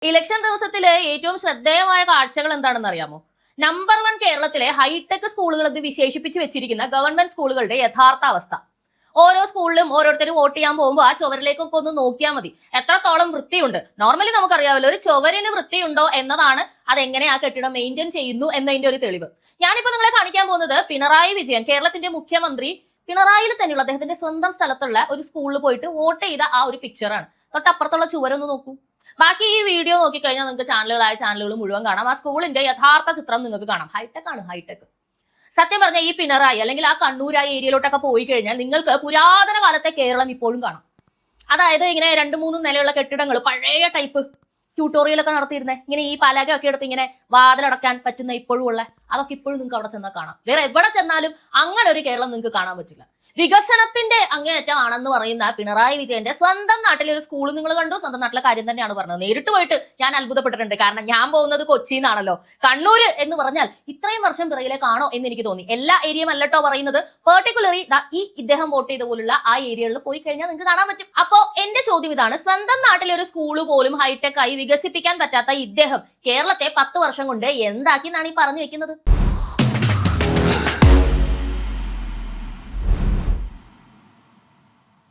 Election ദിവസത്തിലെ ഏറ്റവും ശ്രദ്ധേയമായ കാഴ്ചകൾ എന്താണെന്ന് അറിയാമോ? നമ്പർ 1 കേരളത്തിലെ ഹൈടെക് സ്കൂളുകൾ എന്ന് വിശേഷിപ്പിച്ച് വെച്ചിരിക്കുന്ന ഗവൺമെന്റ് സ്കൂളുകളുടെ യഥാർത്ഥ അവസ്ഥ. ഓരോ സ്കൂളിലും ഓരോരുത്തരും വോട്ട് ചെയ്യാൻ പോകുമ്പോൾ ആ ചുവരിലേക്കൊക്കെ ഒന്ന് നോക്കിയാൽ മതി, എത്രത്തോളം വൃത്തിയുണ്ട്. നോർമലി നമുക്കറിയാമല്ലോ, ഒരു ചുവരിന് വൃത്തിയുണ്ടോ എന്നതാണ് അതെങ്ങനെ ആ കെട്ടിടം മെയിൻറ്റെയിൻ ചെയ്യുന്നു എന്നതിന്റെ ഒരു തെളിവ്. ഞാനിപ്പോ നിങ്ങളെ കാണിക്കാൻ പോകുന്നത് പിണറായി വിജയൻ, കേരളത്തിന്റെ മുഖ്യമന്ത്രി പിണറായിയിൽ തന്നെയുള്ള അദ്ദേഹത്തിന്റെ സ്വന്തം സ്ഥലത്തുള്ള ഒരു സ്കൂളിൽ പോയിട്ട് വോട്ട് ചെയ്ത ആ ഒരു പിക്ചറാണ്. തൊട്ടപ്പുറത്തുള്ള ചുവരൊന്ന് നോക്കൂ. ബാക്കി ഈ വീഡിയോ നോക്കിക്കഴിഞ്ഞാൽ നിങ്ങൾക്ക് ചാനലുകൾ മുഴുവൻ കാണാം. ആ സ്കൂളിന്റെ യഥാർത്ഥ ചിത്രം നിങ്ങൾക്ക് കാണാം. ഹൈടെക് ആണ്, ഹൈടെക്. സത്യം പറഞ്ഞാൽ ഈ പിണറായി അല്ലെങ്കിൽ ആ കണ്ണൂരായ ഏരിയയിലോട്ടൊക്കെ പോയി കഴിഞ്ഞാൽ നിങ്ങൾക്ക് പുരാതന കാലത്തെ കേരളം ഇപ്പോഴും കാണാം. അതായത് ഇങ്ങനെ 2-3 നിലയുള്ള കെട്ടിടങ്ങൾ, പഴയ ടൈപ്പ് ട്യൂട്ടോറിയലൊക്കെ നടത്തിയിരുന്നേ, ഇങ്ങനെ ഈ പലകയൊക്കെ എടുത്ത് ഇങ്ങനെ വാതിലടക്കാൻ പറ്റുന്ന ഇപ്പോഴും ഉള്ള അതൊക്കെ ഇപ്പോഴും നിങ്ങൾക്ക് അവിടെ ചെന്നാൽ കാണാം. വേറെ എവിടെ ചെന്നാലും അങ്ങനെ ഒരു കേരളം നിങ്ങൾക്ക് കാണാൻ പറ്റില്ല. വികസനത്തിന്റെ അങ്ങേയറ്റമാണെന്ന് പറയുന്ന പിണറായി വിജയന്റെ സ്വന്തം നാട്ടിലെ ഒരു സ്കൂൾ നിങ്ങൾ കണ്ടു. സ്വന്തം നാട്ടിലെ കാര്യം തന്നെയാണ് പറഞ്ഞത്. നേരിട്ട് പോയിട്ട് ഞാൻ അത്ഭുതപ്പെട്ടിട്ടുണ്ട്. കാരണം ഞാൻ പോകുന്നത് കൊച്ചിന്നാണല്ലോ. കണ്ണൂര് എന്ന് പറഞ്ഞാൽ ഇത്രയും വർഷം പിറകിലേക്കാണോ എന്ന് എനിക്ക് തോന്നി. എല്ലാ ഏരിയയും അല്ലട്ടോ പറയുന്നത്, പെർട്ടിക്കുലറി ഈ ഇദ്ദേഹം വോട്ട് ചെയ്ത പോലുള്ള ആ ഏരിയകളിൽ പോയി കഴിഞ്ഞാൽ നിങ്ങൾക്ക് കാണാൻ പറ്റും. അപ്പോ എന്റെ ചോദ്യം ഇതാണ്, സ്വന്തം നാട്ടിലെ ഒരു സ്കൂള് പോലും ഹൈടെക് ആയി വികസിപ്പിക്കാൻ പറ്റാത്ത ഇദ്ദേഹം കേരളത്തെ 10 വർഷം കൊണ്ട് എന്താക്കി എന്നാണ് ഈ പറഞ്ഞു വെക്കുന്നത്?